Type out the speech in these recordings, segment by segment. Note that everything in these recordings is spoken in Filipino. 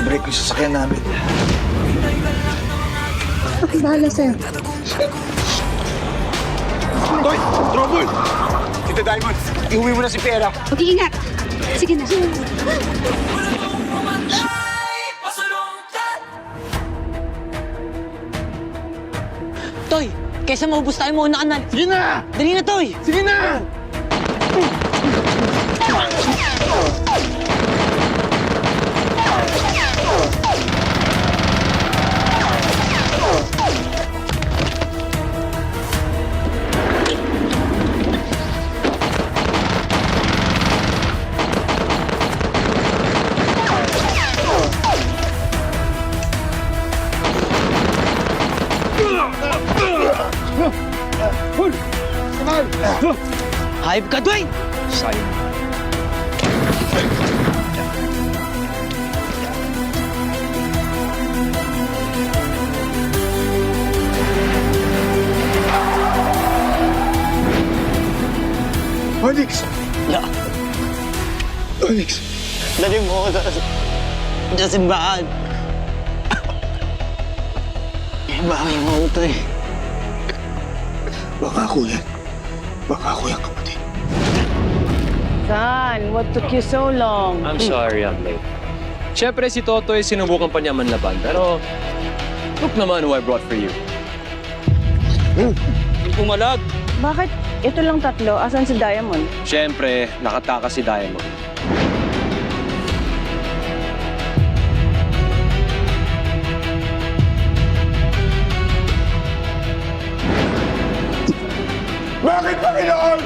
i-break yung sasakyan namin. Okay, bahala sa'yo. Toy! Trouble! Tita Diamond, iuwi mo na si Pera. Mag-iingat. Sige na. Toy, kaysa maubos tayo muna ka na. Sige na! Dali na, Toy! Sige na! Hayop ka, Dwayne! Sayang. Onyx! Ya, Onyx! dali mo ako sa simbahan. Bakit mo ako, Toy? Baka ako yan. Baka ako yan, kapatid. Son, what took you so long? I'm sorry, I'm late. Siyempre, si Totoy sinubukan pa niya manlaban, pero look naman who I brought for you. Pumalag! Bakit ito lang tatlo? Asan si Diamond? Siyempre, nakatakas si Diamond. Bakit, Panginoon?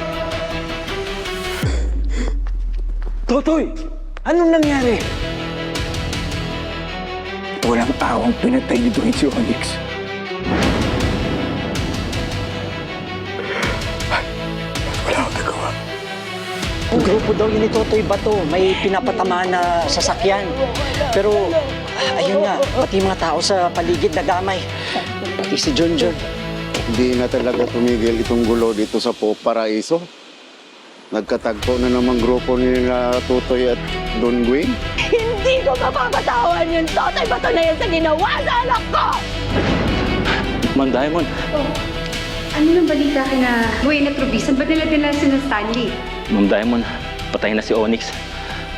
Totoy! Anong nangyari? Walang awang pinatay ni Dwayne si Onyx. Wala akong nagawa. Ang grupo daw yun ni Totoy Bato. May pinapatamaan na sasakyan. Pero, ayun nga, pati mga tao sa paligid nagamay. Pati si Junjun. Hindi na talaga tumigil itong gulo dito sa Paraiso. Nagkatagpo na namang grupo ni Tutoy at Don Dwayne. Hindi ko mapapatawan yung Totoy Bato na yan sa ginawa sa anak ko! Man, Diamond. Ano nang balita kay na Dwayne at Ruby? Saan ba nila dinala si Stanley? Ma'am Diamond, patay na si Onyx.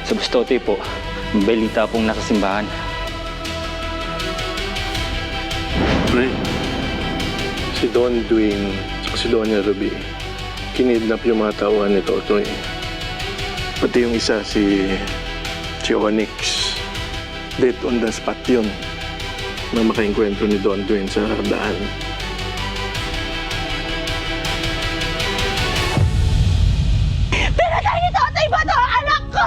Sa Bustote po, may balita pong nasa simbahan. Pre, si Don Dwayne at si Doña Ruby, kinidnap yung mga tauhan ni Totoy. Pati yung isa, si Onyx. Dead on the spot yun na makainkwentro ni Don Dwayne sa daan. Pinatay ni Totoy Bato ang anak ko!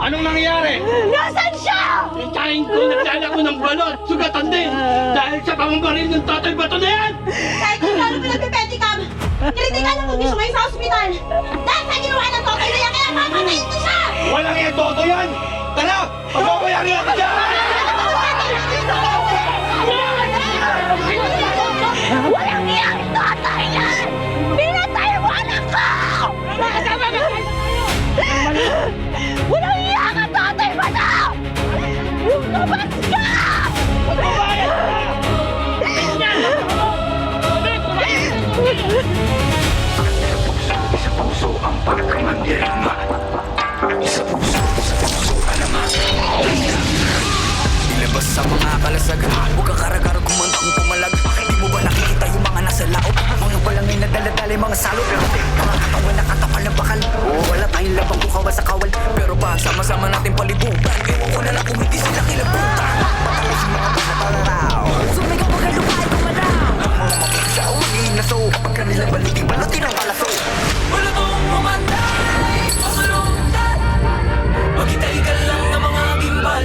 Anong nangyari? Nasaan siya? Hintayin ko, nagdala ko ng balot, sugatan din! Dahil sa pamambaril ng Totoy Bato na yan! Kahit kung lalo pa nagpe-pedicab, kritikal ang kondisyon ngayon sa ospital. Dahil sa ginawa ng Totoy na yan, kaya papatayin ko siya! Walang yan, Toto yan! Tara! Pagpapayarin natin dyan! Walang iyang Totoy yan! Pinatay mo anak ko! Walang iyang ang Totoy Bato! Lumabas ka! Sa puso ang pagkamandirigma. Sa puso ka naman. Ilabas sa mga kalasagan. Huwag kang karagar kumanda kung pumalag. Di mo ba nakikita yung mga nasa laot? Mga palangay na daladala yung mga salot. Mga katawan na katapal ng bakal. Wala tayong labang kukawa sa kawal. Pero pag sama-sama natin palibutan, ewan ko na lang kung hindi sila kilabutan. Patalas yung mga panatalaraw. Sumay ka magkalupay kumanaw. Ang mga makikisaw magiging naso. Kapag kanilang baliting balutin ang kalaso. Wala tong mamanday. Pasalundan. Magitay ka lang ng mga gimbal.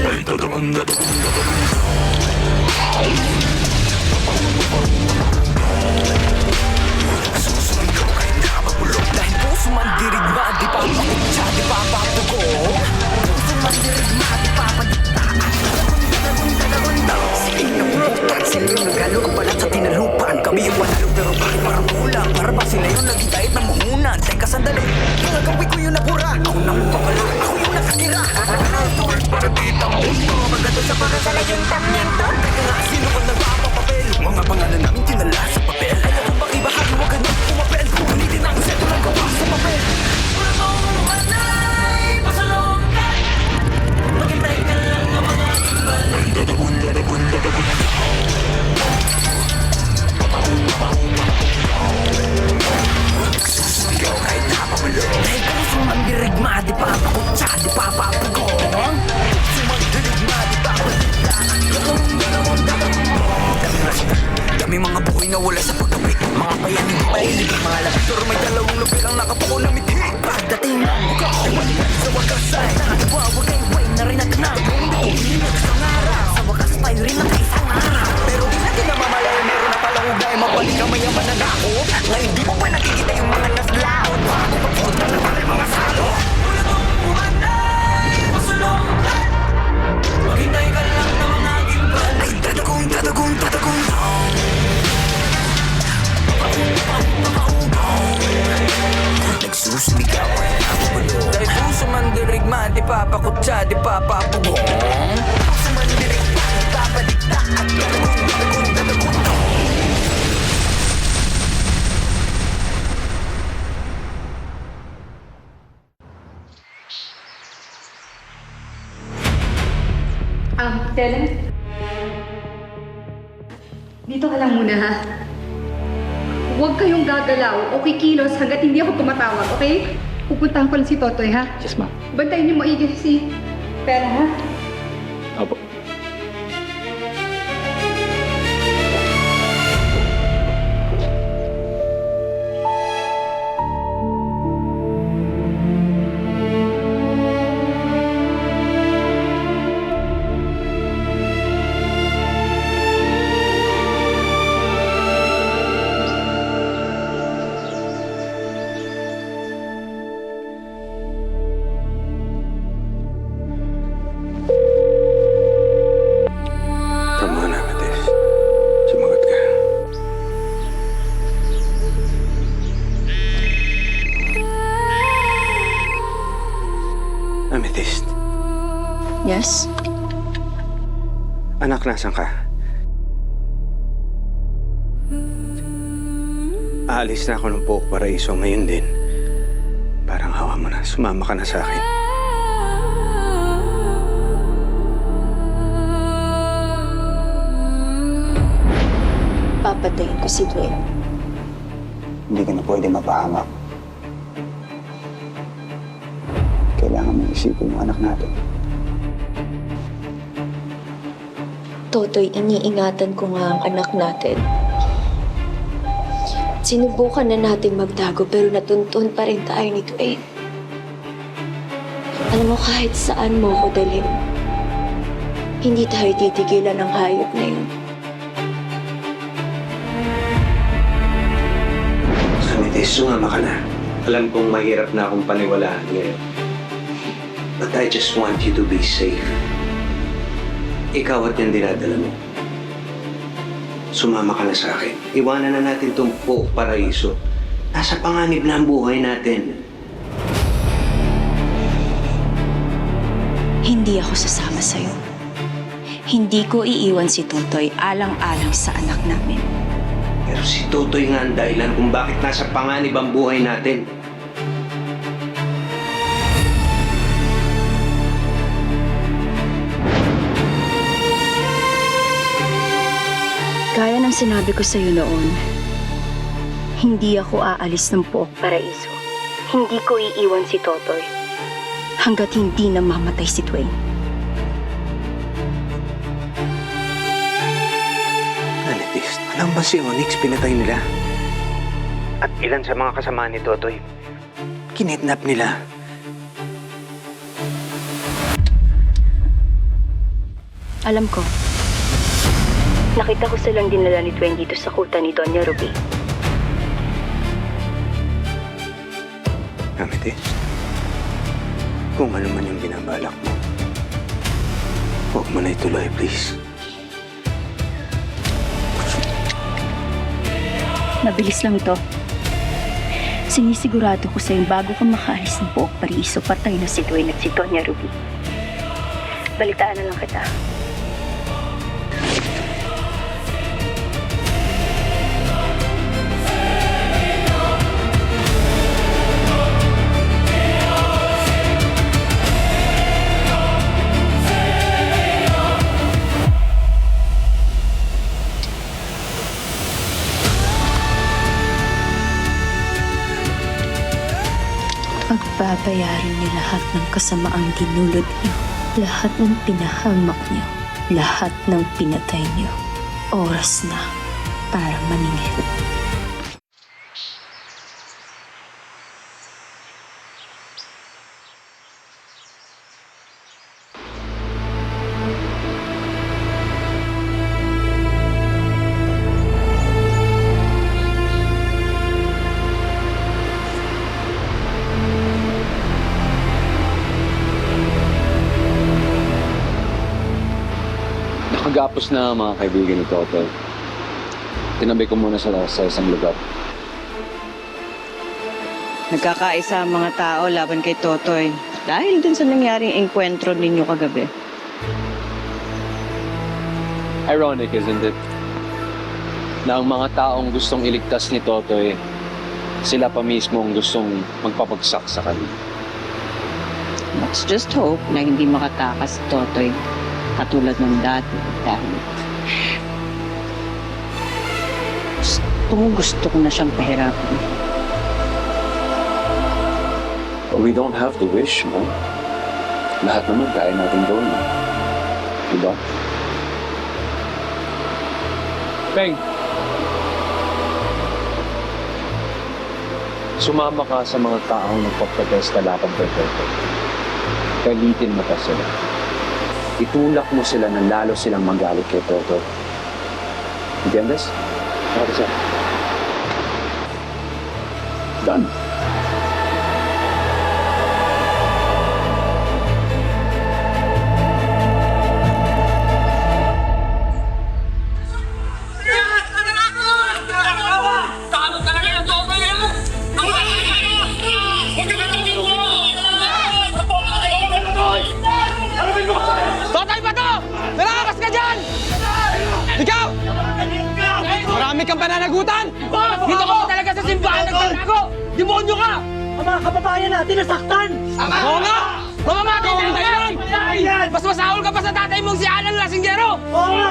Susunod ko kahit nakapagulog. Dahil puso man dirigma, di pa pakitsa, di pa papugo. Puso man dirigma, di pa padiktaan. Sige na putan, sila yung nagalo. Balat sa tinalupan, kami yung manalo. Pero bakit parang kulang? Para ba sila yung nagitahit ng ko na mithi. Pagdating ng buka ko sa wakas ay nakakawagay-way na rin at nagmundo. Sa ngara, sa wakas tayo rin ang isang araw. Pero di natin namamalay, meron na palang ugay. Mabalik ang mayaman na ako. Ngayon di mo ba nakikita yung mga naslaot? Bago magpunta na pala yung mga salo. Wala tong umanay, masulong lang. Maghintay ka lang na mga aking plan. Ay tatagong, tatagong, tatagong down. Nagsusumigaw ay nakulo. Dahil puso man dirigma, di papakutsa, di papapugong. Puso man dirigma, di papadikta. At tatagong, tatagong, tatagong down. Stella? Dito ka lang muna, ha? Huwag kayong gagalaw o kikilos hanggat hindi ako tumatawag, okay? Pupuntahan ko lang si Totoy, ha? Yes, ma'am. Bantayin niyo maigi si Pera, ha? Opo. Come on, Amethyst. Sumagot ka. Amethyst, Yes? anak, nasan ka? Aalis na ako ng Pook Paraiso ngayon din. Parang hawa mo na. Sumama ka na sa akin. Papatayin ko si Dwayne. Hindi ka na pwede mapahamak. Kailangan mong isipin yung anak natin. Totoy, iniingatan ko nga ang anak natin. Sinubukan na natin magtago pero natuntun pa rin tayo ni Dwayne. Alam mo, kahit saan mo ko dalhin, hindi tayo titigilan ng hayop na yun. Amethyst, sumama ka na. Alam kong mahirap na akong paniwalaan ngayon. But I just want you to be safe. Ikaw at yung dinadala mo. Sumama ka na sa akin. Iwanan na natin itong Pook Paraiso. Nasa panganib na ang buhay natin. Hindi ako sasama sa'yo. Hindi ko iiwan si Totoy alang-alang sa anak namin. Pero si Totoy nga ang dahilan kung bakit nasa panganib ang buhay natin. Gaya ng sinabi ko sa'yo noon, hindi ako aalis ng Pook Paraiso. Hindi ko iiwan si Totoy hanggat hindi namamatay si Dwayne. Amethyst, alam ba si Onyx pinatay nila? At ilan sa mga kasama ni Totoy, kinidnap nila. Alam ko. Nakita ko silang dinala ni Dwayne dito sa kuta ni Doña Ruby. Amethyst, kung ano man yung binabalak mo, huwag mo na ituloy, please. Mabilis lang to. Sinisigurado ko sa'yo bago ka makaalis ng Pook Paraiso, patay na si Dwayne at si Doña Ruby. Balitaan na lang kita. Pagbabayaran niyo lahat ng kasamaang dinulot niyo, lahat ng pinahamak niyo, lahat ng pinatay niyo. Oras na para maningil. Pagkapos na mga kaibigan ni Totoy, tinabay ko muna sa isang lugar. Nagkakaisa ang mga tao laban kay Totoy dahil din sa nangyaring engkwentro ninyo kagabi. Ironic, isn't it? Na ang mga taong gustong iligtas ni Totoy, sila pa mismo ang gustong magpapagsak sa kanya. Let's just hope na hindi makatakas si Totoy katulad ng dati dahil gusto ko na siyang pahirapan. We don't have to wish, no? Lahat naman kaya natin gawin. Diba? Peng! Sumama ka sa mga taong nagpaprotesta laban kay Totoy. Kalitin mo pa sila. Itulak mo sila na lalo silang magalit kay Totoy. ¿Entiendes? Para siya. Done. Totoy ba to? Nalakas ka dyan! Ikaw! Marami kang pananagutan! Dito ko talaga sa simbahan nagtatago! Demonyo ka! Ang mga kababayan natin nasaktan! Oo nga! Mamamatay tayo yan! Mas masahol ka pa sa tatay mong si Alan Lasinggero! Oo nga!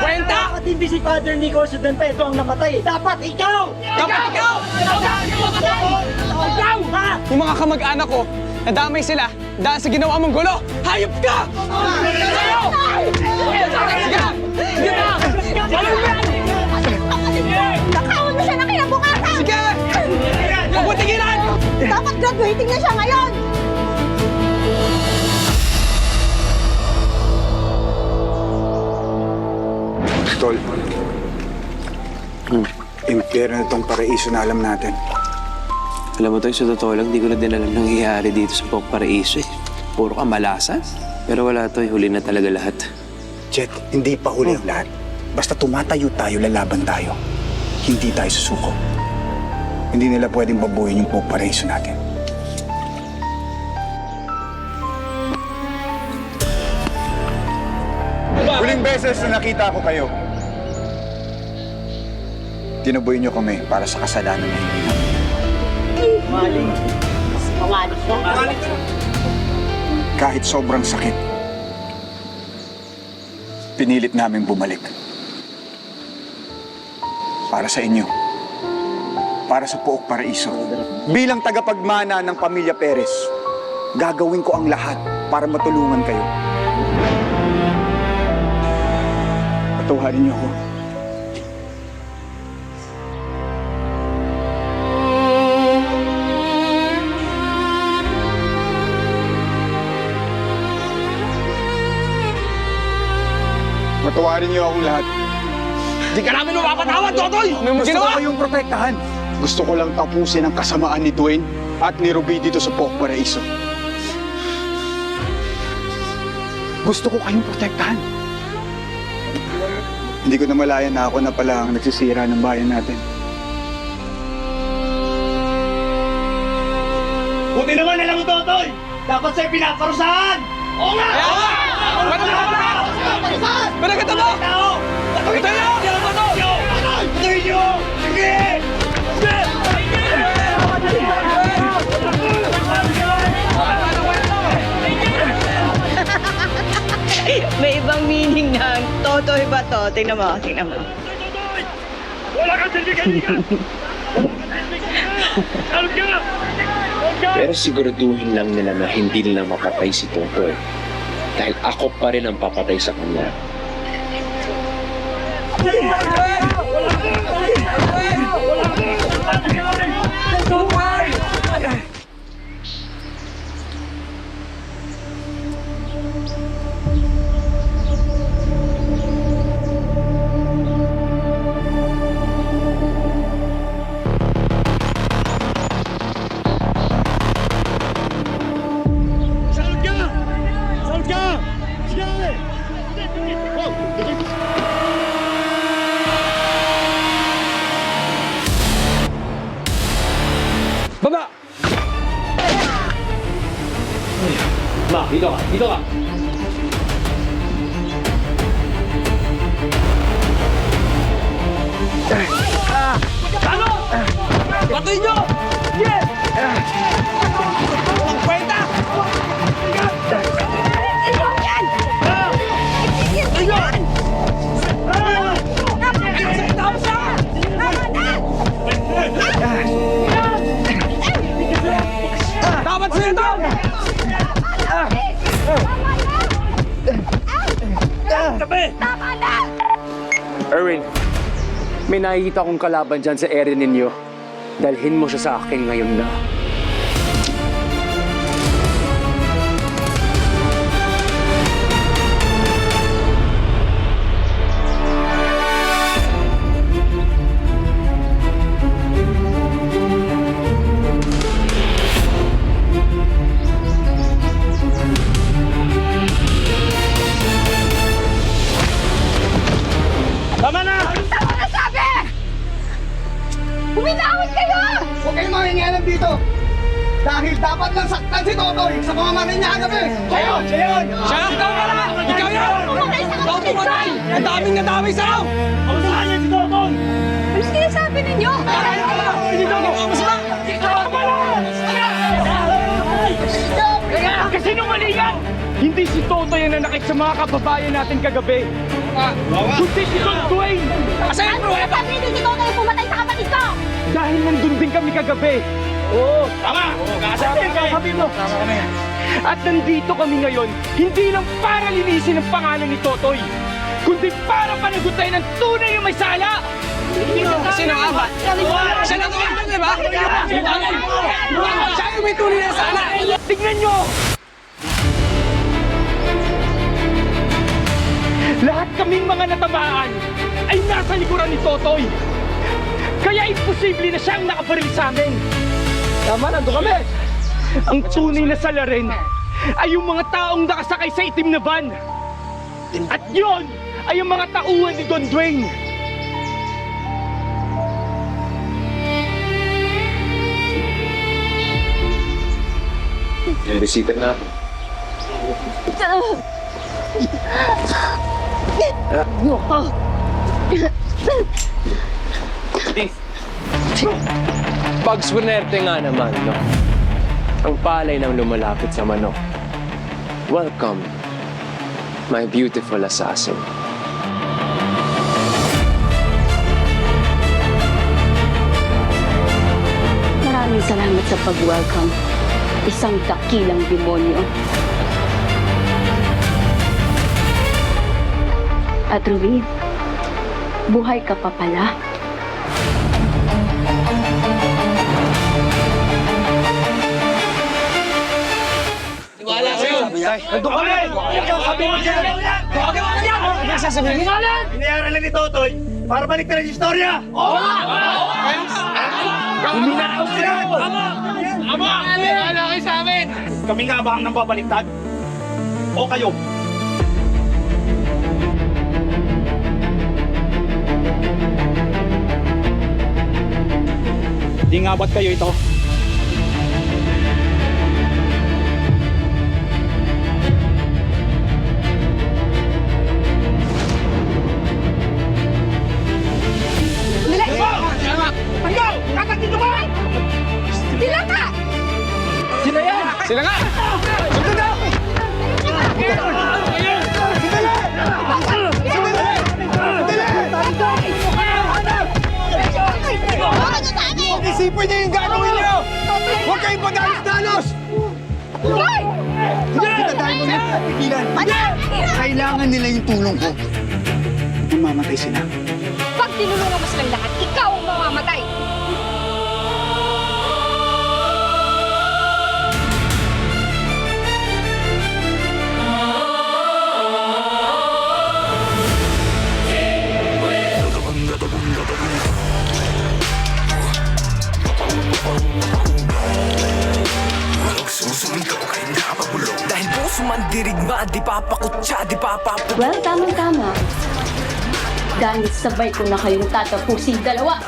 Kwenta! Dapat hindi si Father Nico sa Don Pedro ang namatay. Dapat ikaw! Ikaw! Ha? Yung mga kamag-anak ko, nadamay sila dahil sa ginawa mong gulo! Hayop ka! Sa'yo! Sige na! Sige na! Nakawan mo siya ng kinabukasan! Sige! Huwag mo tigilan! Dapat graduating na siya ngayon! Tol, impyerno na itong paraiso na alam natin. Alam mo, Toy, sa totoo lang, di ko na din alam nangyayari dito sa Pok Paraiso eh. Puro kamalasan. Pero wala, Toy, huli na talaga lahat. Jet, hindi pa huli ang lahat. Basta tumatayo tayo, lalaban tayo. Hindi tayo susuko. Hindi nila pwedeng babuhin yung Pok Paraiso natin. Huling beses na nakita ko kayo, tinuboy niyo kami para sa kasalanan na hindi namin. Kahit sobrang sakit, pinilit namin bumalik. Para sa inyo. Para sa Pook Paraiso. Bilang tagapagmana ng Pamilya Perez, gagawin ko ang lahat para matulungan kayo. Patawarin niyo ako. Patawarin niyo akong lahat. Di ka namin mapapatawad, Totoy! Gusto ko kayong protektahan. Gusto ko lang tapusin ang kasamaan ni Dwayne at ni Ruby dito sa Pok Paraiso. Gusto ko kayong protektahan. Hindi ko na malayan na ako na pala ang nagsisira ng bayan natin. Buti naman alam mo, Totoy! Dapat sa'yo pinaparusahan! Oo nga! Oo nga! Pinagkita mo! Ito yun! Patuloy niyo! Sige! May ibang meaning na Totoy ba to? Tingnan mo, tingnan mo. Wala kang silbigan niya! Alam ka! Pero siguraduhin lang nila na hindi nila mapatay si Totoy. Dahil ako pa rin ang papatay sa kanya. Salga! Salga! Sige! Baba! Ma, dito ka, dito ka. Ano? Patuloy nyo! Yes! Walang kwenta! Dapat sa'yo ito! Erwin, may nakikita akong kalaban dyan sa area ninyo. Dalhin mo siya sa akin ngayon na. Tama na! Tama na sabi! Bumitawid kayo! Huwag kayong mangingialam dito! Dahil dapat lang saktan si Totoy sa pamamarin niya kagabi! Siya yun! Siya yun! Siya lang! Ikaw na lang! Ikaw yun! Ikaw pumatay! Ang daming nadamay sa'yo! Ang saan yan si Totoy? Ano sinasabi ninyo? Hindi daw mas lang! Kasi nung maligan, hindi si Totoy ang nanakit sa mga kababayan natin kagabi. Kundi si Don Dwayne! Asayan mo! Sabi hindi si Totoy ang pumatay sa kapatid ko! Dahil nandun din kami kagabi. Oo! Tama! Kasabi mo! At nandito kami ngayon, hindi lang para linisin ang pangalan ni Totoy, kundi para panagutin ng tunay na may sala! Sino nga ba? Siya lang naman, di ba? Siya yung may tunay na sala! Tignan nyo! Lahat kaming mga natamaan ay nasa likuran ni Totoy. Kaya imposible na siyang nakabaril sa amin. Tama, nandun kami! Ang tunay na sala rin ay yung mga taong nakasakay sa itim na van. At yon ay yung mga tauhan ni Don Dwayne. Bisita na. Pagswerte nga naman, no? Ang palay ng lumalapit sa manok. Welcome, my beautiful assassin. Maraming salamat sa pag-welcome. Isang dakilang demonyo. At Ruby, buhay ka pa pala. Wala sa'yo! Nandun kami! Sabi mo dyan! Tawagin mo dyan! Ano sasabihin? Inayaran lang ni Totoy para balik na yung istorya! Oo! Huminakaw sila! Ama! Wala kayo sa amin! Kami nga ba ang nang babaliktad? O kayo? Di nga ba't kayo ito? Sila yan! Sila nga! Sundan na! Isipin niyo yung gagawin niyo! Huwag kayong padalos-dalos! Kita dahil mo na pigilan. Kailangan nila yung tulong ko. Mamamatay sila. Pag tinulungan mo silang lahat, ikaw ang mamamatay! Dahil puso man dirigma, di papakutsa, di papapag... Well, tamang-tama. Dahil sabay ko na kayong tatapusin dalawa.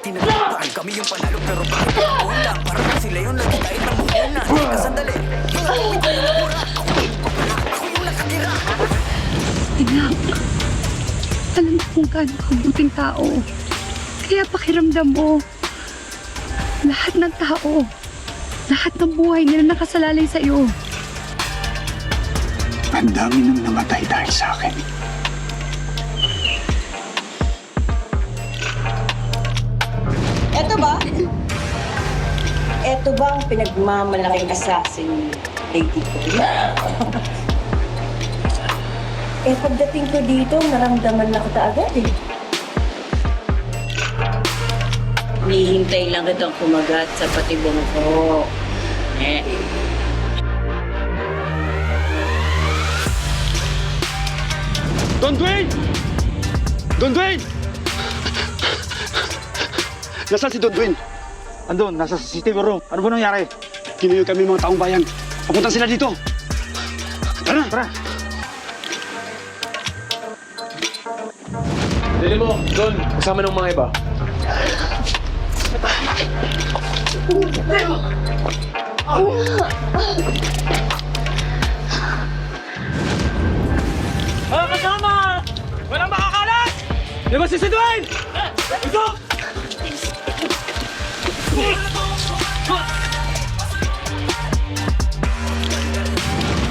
tinatapaan kami yung panalo pero bakit ako lang? Parang sila yung nagkikait ng mukuna. Teka sandali, yung ako yung nagmura. Ako yung nakatira. Anak, alam mo kung gaano kabuting tao. Kaya pakiramdam mo, lahat ng tao, lahat ng buhay nila nakasalalay sa iyo. Ang dami nang namatay dahil sa akin. Eto ba? Eto ba ang pinagmamalaking assassin ni Lady Kuya? Pagdating ko dito, naramdaman na kita agad eh. Nihintay lang kitang kumagat sa patibong ko. Don Dwayne! Don Dwayne! Nasaan si Don Dwayne? Andun, nasa CCTV room. Ano ba nangyari? Kinuyog kami mga taong bayan. Papunta sila dito. Tara! Tara! Dali mo, Don, kasama ng mga iba. Mga kasama! Walang makakalat! Labas si Dwayne! Ito!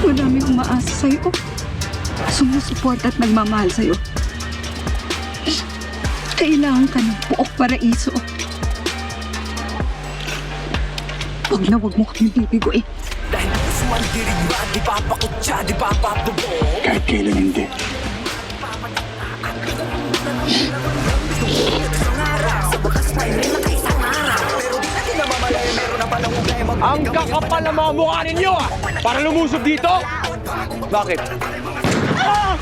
Madaming umaasa sa'yo. Sumusuporta at nagmamahal sa'yo. Kailangan ka ng buok paraiso. Huwag na huwag mo kami bibiguin. Dahil puso ang dirigma, di papakutsa, di papabubo. Kahit kailan hindi. Ang kakapal ng mga mukha ninyo ah! Para lumusob dito? Bakit? Ah!